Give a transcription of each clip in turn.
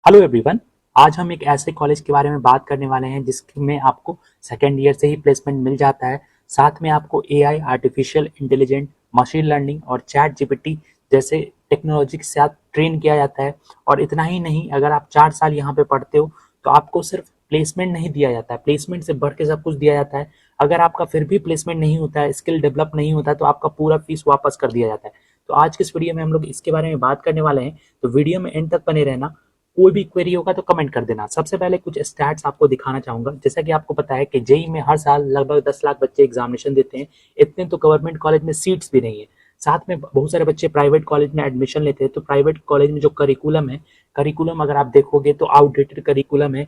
Hello everyone. आज हम एक ऐसे कॉलेज के बारे में बात करने वाले हैं जिसमें आपको सेकेंड ईयर से ही प्लेसमेंट मिल जाता है। साथ में आपको AI, artificial intelligent, machine learning और चैट जीपीटी जैसे टेक्नोलॉजी के साथ ट्रेन किया जाता है। और इतना ही नहीं, अगर आप 4 साल यहाँ पे पढ़ते हो तो आपको सिर्फ प्लेसमेंट नहीं दिया जाता है, प्लेसमेंट से बढ़ के सब कुछ दिया जाता है। अगर आपका फिर भी प्लेसमेंट नहीं होता है, स्किल डेवलप नहीं होता है, तो आपका पूरा फीस वापस कर दिया जाता है। तो आज के इस वीडियो में हम लोग इसके बारे में बात करने वाले हैं, तो वीडियो में एंड तक बने रहना। कोई भी क्वेरी होगा तो कमेंट कर देना। सबसे पहले कुछ स्टैट्स आपको दिखाना चाहूंगा। जैसा कि आपको पता है कि जेई में हर साल लगभग 10 लाख बच्चे एग्जामिनेशन देते हैं। इतने तो गवर्नमेंट कॉलेज में सीट्स भी नहीं है। साथ में बहुत सारे बच्चे प्राइवेट कॉलेज में एडमिशन लेते हैं। तो प्राइवेट कॉलेज में जो करिकुलम है, करिकुलम अगर आप देखोगे तो आउटडेटेड करिकुलम है।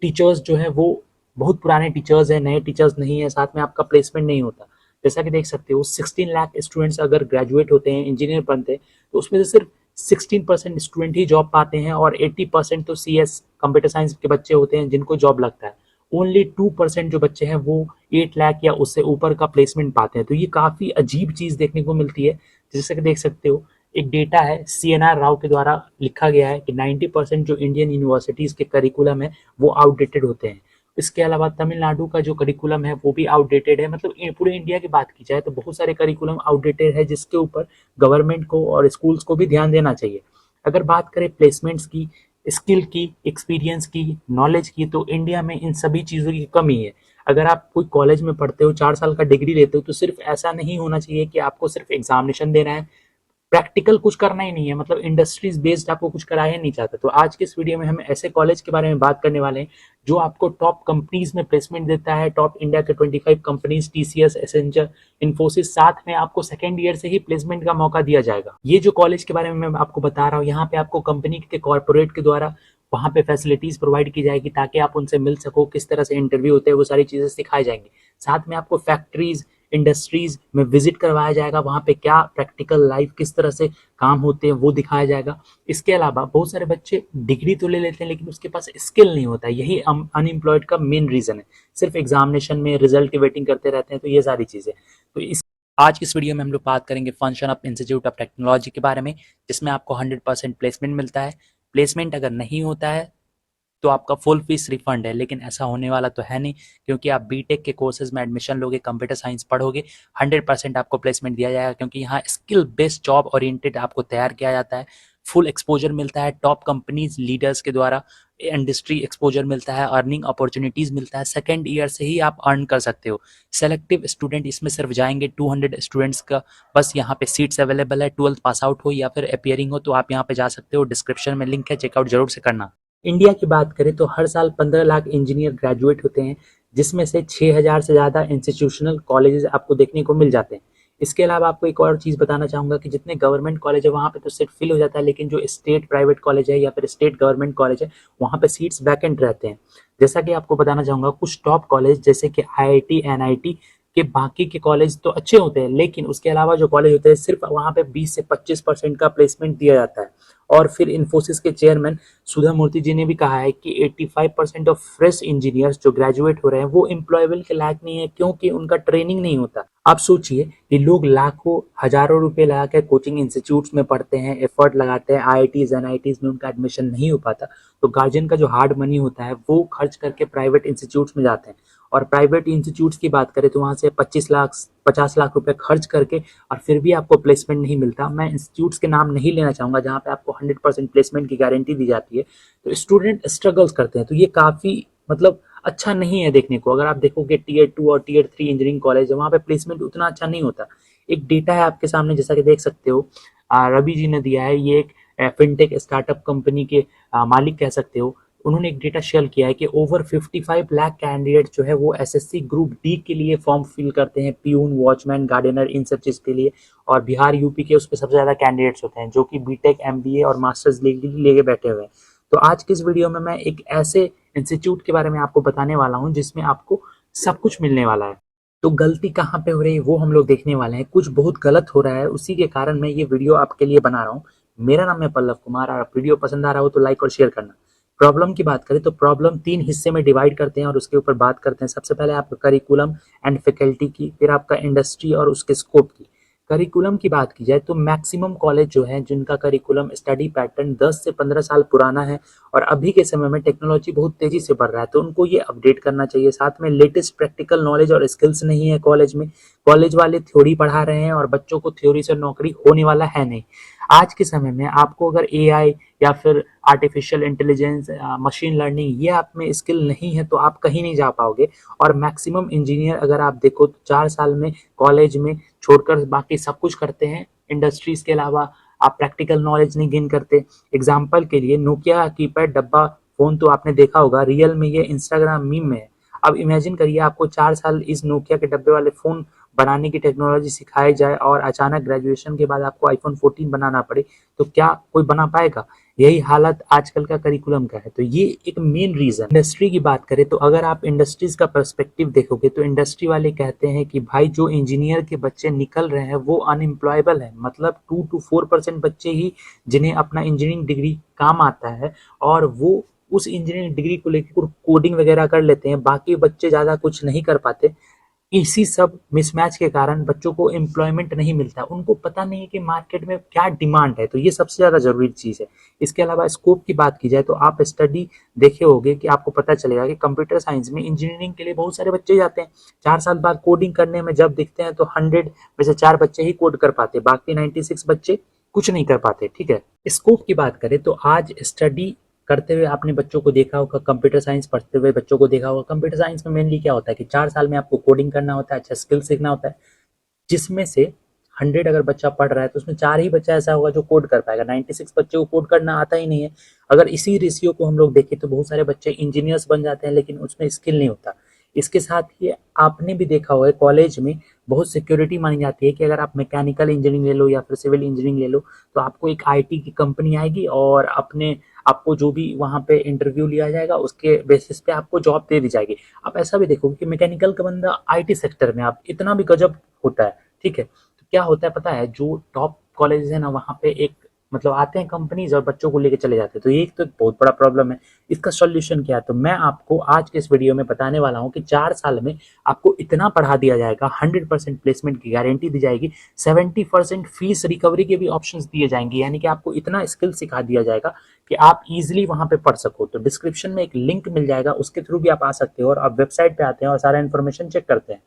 टीचर्स जो है वो बहुत पुराने टीचर्स हैं, नए टीचर्स नहीं है। साथ में आपका प्लेसमेंट नहीं होता। जैसा कि देख सकते हो 16 लाख स्टूडेंट्स अगर ग्रेजुएट होते हैं, इंजीनियर बनते हैं, तो उसमें से सिर्फ 16% स्टूडेंट ही जॉब पाते हैं और 80% तो CS कंप्यूटर साइंस के बच्चे होते हैं जिनको जॉब लगता है। ओनली 2% जो बच्चे हैं वो 8 लाख या उससे ऊपर का प्लेसमेंट पाते हैं। तो ये काफ़ी अजीब चीज़ देखने को मिलती है। जैसे कि देख सकते हो, एक डेटा है CNR राव के द्वारा लिखा गया है कि 90% जो इंडियन यूनिवर्सिटीज़ के करिकुलम है वो आउटडेटेड होते हैं। इसके अलावा तमिलनाडु का जो करिकुलम है वो भी आउटडेटेड है। मतलब पूरे इंडिया की बात की जाए तो बहुत सारे करिकुलम आउटडेटेड है, जिसके ऊपर गवर्नमेंट को और स्कूल्स को भी ध्यान देना चाहिए। अगर बात करें प्लेसमेंट्स की, स्किल की, एक्सपीरियंस की, नॉलेज की, तो इंडिया में इन सभी चीज़ों की कमी है। अगर आप कोई कॉलेज में पढ़ते हो, 4 साल का डिग्री लेते हो, तो सिर्फ ऐसा नहीं होना चाहिए कि आपको सिर्फ एग्जामिनेशन देना है, प्रैक्टिकल कुछ करना ही नहीं है। मतलब इंडस्ट्रीज बेस्ड आपको कुछ कराया ही नहीं चाहता। तो आज के इस वीडियो में हम ऐसे कॉलेज के बारे में बात करने वाले हैं जो आपको टॉप कंपनीज में प्लेसमेंट देता है। टॉप इंडिया के 25 कंपनीज, TCS, एसेंचर, इन्फोसिस, साथ में आपको सेकेंड ईयर से ही प्लेसमेंट का मौका दिया जाएगा। ये जो कॉलेज के बारे में मैं आपको बता रहा हूँ, यहाँ पे आपको कंपनी के कॉर्पोरेट के द्वारा वहाँ पे फैसिलिटीज प्रोवाइड की जाएगी ताकि आप उनसे मिल सको, किस तरह से इंटरव्यू होते हैं वो सारी चीजें सिखाई जाएंगी। साथ में आपको फैक्ट्रीज, इंडस्ट्रीज में विजिट करवाया जाएगा, वहाँ पे क्या प्रैक्टिकल लाइफ किस तरह से काम होते हैं वो दिखाया जाएगा। इसके अलावा बहुत सारे बच्चे डिग्री तो ले लेते हैं लेकिन उसके पास स्किल नहीं होता है। यही अनएम्प्लॉयड का मेन रीजन है। सिर्फ एग्जामिनेशन में रिजल्ट की वेटिंग करते रहते हैं। तो ये सारी चीजें, तो इस आज की इस वीडियो में हम लोग बात करेंगे function of institute of technology के बारे में, जिसमें आपको 100% प्लेसमेंट मिलता है। प्लेसमेंट अगर नहीं होता है तो आपका फुल फीस रिफंड है, लेकिन ऐसा होने वाला तो है नहीं, क्योंकि आप बीटेक के कोर्सेज में एडमिशन लोगे, कंप्यूटर साइंस पढ़ोगे, 100% आपको प्लेसमेंट दिया जाएगा, क्योंकि यहाँ स्किल बेस्ड जॉब ओरिएंटेड आपको तैयार किया जाता है। फुल एक्सपोजर मिलता है टॉप कंपनीज लीडर्स के द्वारा, इंडस्ट्री एक्सपोजर मिलता है, अर्निंग अपॉर्चुनिटीज मिलता है। सेकेंड ईयर से ही आप अर्न कर सकते हो। सेलेक्टिव स्टूडेंट इसमें सिर्फ जाएंगे, 200 स्टूडेंट्स का बस यहाँ पे सीट्स अवेलेबल है। 12th पास आउट हो या फिर अपियरिंग हो तो आप यहाँ पे जा सकते हो। डिस्क्रिप्शन में लिंक है, चेकआउट जरूर से करना। इंडिया की बात करें तो हर साल 15 लाख इंजीनियर ग्रेजुएट होते हैं, जिसमें से 6,000 से ज़्यादा इंस्टीट्यूशनल कॉलेजेस आपको देखने को मिल जाते हैं। इसके अलावा आपको एक और चीज़ बताना चाहूँगा कि जितने गवर्नमेंट कॉलेज है वहाँ पे तो सीट फिल हो जाता है, लेकिन जो स्टेट प्राइवेट कॉलेज है या फिर स्टेट गवर्नमेंट कॉलेज है वहाँ पे सीट्स वैकेंट रहते हैं। जैसा कि आपको बताना चाहूँगा, कुछ टॉप कॉलेज जैसे कि IIT, NIT के बाकी के कॉलेज तो अच्छे होते हैं, लेकिन उसके अलावा जो कॉलेज होते हैं सिर्फ वहाँ पे 20 से 25% का प्लेसमेंट दिया जाता है। और फिर इन्फोसिस के चेयरमैन सुधा मूर्ति जी ने भी कहा है कि 85% ऑफ फ्रेश इंजीनियर्स जो ग्रेजुएट हो रहे हैं वो एम्प्लॉयबल के लायक नहीं है, क्योंकि उनका ट्रेनिंग नहीं होता। आप सोचिए कि लोग लाखों हजारों रुपए लगा के कोचिंग इंस्टीट्यूट्स में पढ़ते हैं, एफर्ट लगाते हैं, IITs NITs में उनका एडमिशन नहीं हो पाता, तो गार्जियन का जो हार्ड मनी होता है वो खर्च करके प्राइवेट इंस्टीट्यूट्स में जाते हैं। और प्राइवेट इंस्टीट्यूट्स की बात करें तो वहाँ से 25 लाख 50 लाख रुपए खर्च करके और फिर भी आपको प्लेसमेंट नहीं मिलता। मैं इंस्टीट्यूट्स के नाम नहीं लेना चाहूँगा जहाँ पे आपको 100% प्लेसमेंट की गारंटी दी जाती है। तो स्टूडेंट स्ट्रगल्स करते हैं। तो ये काफ़ी मतलब अच्छा नहीं है देखने को। अगर आप देखोगे Tier 2 और Tier 3 इंजीनियरिंग कॉलेज है, वहाँ पे प्लेसमेंट उतना अच्छा नहीं होता। एक डेटा है आपके सामने, जैसा कि देख सकते हो, रवि जी ने दिया है। ये एक फिनटेक स्टार्टअप कंपनी के मालिक कह सकते हो। उन्होंने एक डेटा शेयर किया है कि ओवर 55 लाख कैंडिडेट जो है वो SSC ग्रुप D के लिए फॉर्म फिल करते हैं, प्यून, वॉचमैन, गार्डनर, इन सब चीज़ के लिए। और बिहार यूपी के उस पर सबसे ज़्यादा कैंडिडेट्स होते हैं जो कि बीटेक MBA और मास्टर्स लेके बैठे हुए हैं। तो आज की इस वीडियो में मैं एक ऐसे इंस्टीट्यूट के बारे में आपको बताने वाला हूँ जिसमें आपको सब कुछ मिलने वाला है। तो गलती कहाँ पे हो रही है वो हम लोग देखने वाले हैं। कुछ बहुत गलत हो रहा है, उसी के कारण मैं ये वीडियो आपके लिए बना रहा हूँ। मेरा नाम है पल्लव कुमार, और वीडियो पसंद आ रहा हो तो लाइक और शेयर करना। प्रॉब्लम की बात करें तो प्रॉब्लम 3 हिस्से में डिवाइड करते हैं और उसके ऊपर बात करते हैं। सबसे पहले आपका करिकुलम एंड फैकल्टी की, फिर आपका इंडस्ट्री और उसके स्कोप की, करिकुलम की बात की जाए तो मैक्सिमम कॉलेज जो है जिनका करिकुलम स्टडी पैटर्न 10 से 15 साल पुराना है और अभी के समय में टेक्नोलॉजी बहुत तेजी से बढ़ रहा है, तो उनको ये अपडेट करना चाहिए। साथ में लेटेस्ट प्रैक्टिकल नॉलेज और स्किल्स नहीं है कॉलेज में। कॉलेज वाले थ्योरी पढ़ा रहे हैं और बच्चों को थ्योरी से नौकरी होने वाला है नहीं। आज के समय में आपको अगर एआई या फिर आर्टिफिशियल इंटेलिजेंस, मशीन लर्निंग, ये आप में स्किल नहीं है तो आप कहीं नहीं जा पाओगे। और मैक्सिमम इंजीनियर अगर आप देखो तो 4 साल में कॉलेज में छोड़कर बाकी सब कुछ करते हैं, इंडस्ट्रीज के अलावा आप प्रैक्टिकल नॉलेज नहीं गेन करते। एग्जाम्पल के लिए नोकिया कीपैड डब्बा फोन तो आपने देखा होगा, रियल में ये इंस्टाग्राम मीम में है। अब इमेजिन करिए आपको 4 साल इस नोकिया के डब्बे वाले फोन बनाने की टेक्नोलॉजी सिखाई जाए और अचानक ग्रेजुएशन के बाद आपको आईफोन 14 बनाना पड़े, तो क्या कोई बना पाएगा? यही हालत आजकल का करिकुलम का है। तो ये एक मेन रीजन। इंडस्ट्री की बात करें तो अगर आप इंडस्ट्रीज का पर्सपेक्टिव देखोगे तो इंडस्ट्री वाले कहते हैं कि भाई जो इंजीनियर के बच्चे निकल रहे हैं वो अनएम्प्लॉयबल है, मतलब 2 to 4% बच्चे ही जिन्हें अपना इंजीनियरिंग डिग्री काम आता है और वो उस इंजीनियरिंग डिग्री को लेकर कोडिंग वगैरह कर लेते हैं, बाकी बच्चे ज़्यादा कुछ नहीं कर पाते। इसी सब मिसमैच के कारण बच्चों को एम्प्लॉयमेंट नहीं मिलता, उनको पता नहीं है कि मार्केट में क्या डिमांड है, तो ये सबसे ज़्यादा ज़रूरी चीज़ है। इसके अलावा स्कोप की बात की जाए तो आप स्टडी देखे होंगे कि आपको पता चलेगा कि कंप्यूटर साइंस में इंजीनियरिंग के लिए बहुत सारे बच्चे जाते हैं। 4 साल बाद कोडिंग करने में जब दिखते हैं तो 100 में से 4 बच्चे ही कोड कर पाते, बाकी 96 बच्चे कुछ नहीं कर पाते। ठीक है, स्कोप की बात करें तो आज स्टडी करते हुए आपने बच्चों को देखा होगा, कंप्यूटर साइंस पढ़ते हुए बच्चों को देखा होगा। कंप्यूटर साइंस में मेनली क्या होता है कि 4 साल में आपको कोडिंग करना होता है, अच्छा स्किल सीखना होता है, जिसमें से 100 अगर बच्चा पढ़ रहा है तो उसमें 4 ही बच्चा ऐसा होगा जो कोड कर पाएगा, 96 बच्चे को कोड करना आता ही नहीं है। अगर इसी रेशियो को हम लोग देखें तो बहुत सारे बच्चे इंजीनियर्स बन जाते हैं लेकिन उसमें स्किल नहीं होता। इसके साथ ही आपने भी देखा होगा कॉलेज में बहुत सिक्योरिटी मानी जाती है कि अगर आप मैकेनिकल इंजीनियरिंग ले लो या फिर सिविल इंजीनियरिंग ले लो तो आपको एक आईटी की कंपनी आएगी और आपको जो भी वहाँ पे इंटरव्यू लिया जाएगा उसके बेसिस पे आपको जॉब दे दी जाएगी। आप ऐसा भी देखोगे कि मैकेनिकल का बंदा आईटी सेक्टर में आप इतना भी गजब होता है। ठीक है, तो क्या होता है पता है, जो टॉप कॉलेज है ना वहाँ पे एक मतलब आते हैं कंपनीज और बच्चों को लेके चले जाते हैं, तो ये एक तो बहुत बड़ा प्रॉब्लम है। इसका सॉल्यूशन क्या है, तो मैं आपको आज के इस वीडियो में बताने वाला हूँ कि 4 साल में आपको इतना पढ़ा दिया जाएगा, 100% प्लेसमेंट की गारंटी दी जाएगी, 70% फीस रिकवरी के भी ऑप्शंस दिए जाएंगे, यानी कि आपको इतना स्किल सिखा दिया जाएगा कि आप इजीली वहां पे पढ़ सको। तो डिस्क्रिप्शन में एक लिंक मिल जाएगा, उसके थ्रू भी आप आ सकते हो और आप वेबसाइट पे आते हैं और सारा इन्फॉर्मेशन चेक करते हैं।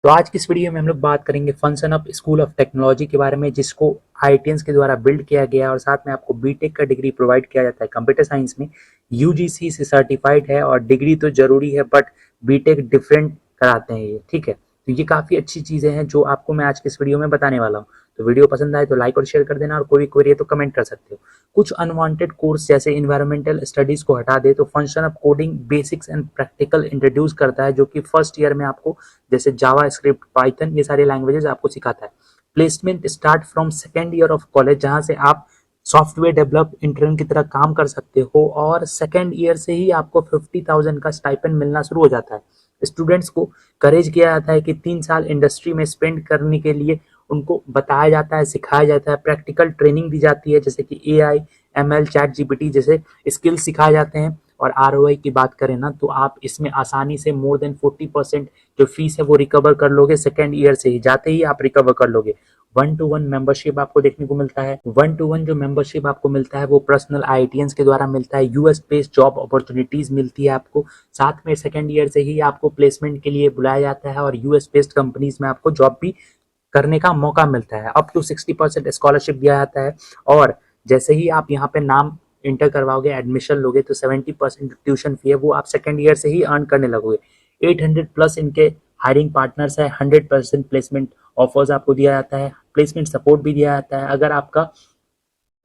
तो आज की इस वीडियो में हम लोग बात करेंगे function of school of technology के बारे में, जिसको आईटीएंस के द्वारा बिल्ड किया गया है और साथ में आपको बीटेक का डिग्री प्रोवाइड किया जाता है कंप्यूटर साइंस में। यूजीसी से सर्टिफाइड है और डिग्री तो जरूरी है बट बीटेक डिफरेंट कराते हैं ये। ठीक है, तो ये काफ़ी अच्छी चीज़ें हैं जो आपको मैं आज के इस वीडियो में बताने वाला हूँ। तो वीडियो पसंद आए तो लाइक और शेयर कर देना और कोई भी क्वेरी है तो कमेंट कर सकते हो। कुछ अनवांटेड कोर्स जैसे इन्वायरमेंटल स्टडीज को हटा दे तो function of coding basics and practical introduce करता है, जो कि फर्स्ट ईयर में आपको जैसे जावा स्क्रिप्ट, पाइथन, ये सारे लैंग्वेजेस आपको सिखाता है। Placement start from second year of college, जहाँ से आप सॉफ्टवेयर डेवलप इंटर्न की तरह काम कर सकते हो और सेकेंड ईयर से ही आपको 50,000 का स्टाइपेंड मिलना शुरू हो जाता है। स्टूडेंट्स को करेज किया जाता है कि 3 साल इंडस्ट्री में स्पेंड करने के लिए उनको बताया जाता है, सिखाया जाता है, प्रैक्टिकल ट्रेनिंग दी जाती है जैसे कि एआई, एमएल, चैट जीपीटी जैसे स्किल्स सिखाए जाते हैं। और आरओआई की बात करें ना तो आप इसमें आसानी से मोर देन 40% जो फीस है वो रिकवर कर लोगे, सेकेंड ईयर से ही जाते ही आप रिकवर कर लोगे। 1-to-1 मेंबरशिप आपको देखने को मिलता है। 1-to-1 जो मेंबरशिप आपको मिलता है वो पर्सनल आईटीएंस के द्वारा मिलता है। यूएस बेस्ड जॉब अपॉर्चुनिटीज मिलती है आपको। साथ में सेकेंड ईयर से ही आपको प्लेसमेंट के लिए बुलाया जाता है और यूएस बेस्ड कंपनीज में आपको जॉब भी करने का मौका मिलता है। अप टू 60% स्कॉलरशिप दिया जाता है और जैसे ही आप यहाँ पे नाम इंटर करवाओगे, एडमिशन लोगे, तो 70% ट्यूशन फी है वो आप सेकेंड ईयर से ही अर्न करने लगोगे। 800 प्लस इनके हायरिंग पार्टनर्स है, 100% प्लेसमेंट ऑफर्स आपको दिया जाता है, प्लेसमेंट सपोर्ट भी दिया जाता है। अगर आपका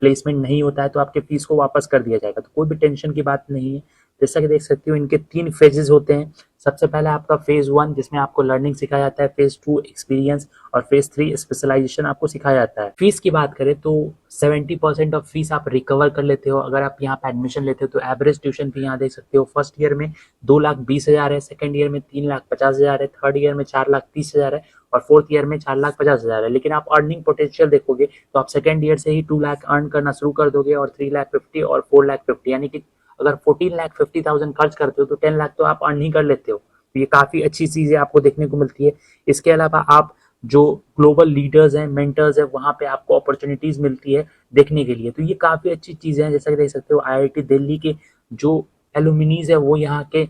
प्लेसमेंट नहीं होता है तो आपके फीस को वापस कर दिया जाएगा, तो कोई भी टेंशन की बात नहीं है। जैसा कि देख सकते हो इनके 3 फेजेस होते हैं। सबसे पहला आपका फेज 1 जिसमें आपको लर्निंग सिखाया जाता है, फेज 2 एक्सपीरियंस और फेज 3 स्पेशलाइजेशन आपको सिखाया जाता है। फीस की बात करें तो 70% ऑफ फीस आप रिकवर कर लेते हो अगर आप यहाँ पे एडमिशन लेते हो। तो एवरेज ट्यूशन फी यहाँ देख सकते हो, फर्स्ट ईयर में 2,20,000 है, सेकंड ईयर में 3,50,000 है, थर्ड ईयर में 4,30,000 है और फोर्थ ईयर में 4,50,000 है। लेकिन आप अर्निंग पोटेंशियल देखोगे तो आप सेकंड ईयर से ही 2 लाख अर्न करना शुरू कर दोगे और 3,50,000 और 4,50,000, यानी कि अगर 14,50,000 खर्च करते हो तो 10 लाख तो आप अर्न ही कर लेते हो। तो ये काफ़ी अच्छी चीज़ें आपको देखने को मिलती है। इसके अलावा आप जो ग्लोबल लीडर्स हैं, मेंटर्स हैं, वहाँ पे आपको अपॉर्चुनिटीज़ मिलती है देखने के लिए। तो ये काफ़ी अच्छी चीज़ें हैं, जैसा कि देख सकते हो आईआईटी दिल्ली के जो एलुमनीज़ है वो यहाँ के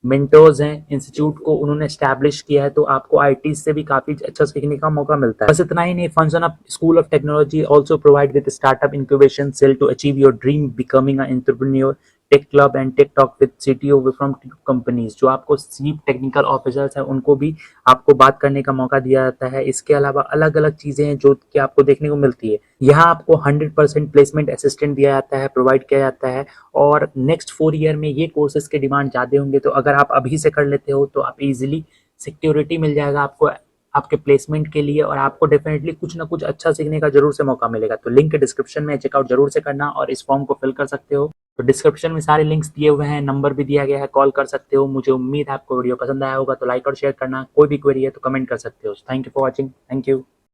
मेंटर्स हैं, इंस्टीट्यूट को उन्होंने एस्टैब्लिश किया है, तो आपको आईटी से भी काफ़ी अच्छा सीखने का मौका मिलता है। बस इतना ही नहीं, function of school of technology also provide with startup incubation cell to achieve your dream becoming a entrepreneur, tech club and tech talk with CTO from companies. जो आपको चीफ टेक्निकल ऑफिसर्स हैं उनको भी आपको बात करने का मौका दिया जाता है। इसके अलावा अलग अलग चीज़ें हैं जो कि आपको देखने को मिलती है। यहाँ आपको 100% प्लेसमेंट असिस्टेंट दिया जाता है, प्रोवाइड किया जाता है, और नेक्स्ट 4 ईयर में ये कोर्सेज के डिमांड ज़्यादा होंगे। तो अगर आप अभी से कर लेते हो तो आप इजीली सिक्योरिटी मिल जाएगा आपको आपके प्लेसमेंट के लिए, और आपको डेफिनेटली कुछ ना कुछ अच्छा सीखने का जरूर से मौका मिलेगा। तो लिंक डिस्क्रिप्शन में चेकआउट जरूर से करना और इस फॉर्म को फिल कर सकते हो। तो डिस्क्रिप्शन में सारे लिंक्स दिए हुए हैं, नंबर भी दिया गया है, कॉल कर सकते हो। मुझे उम्मीद है आपको वीडियो पसंद आया होगा, तो लाइक और शेयर करना। कोई भी क्वेरी है तो कमेंट कर सकते हो। Thank you for watching. Thank you.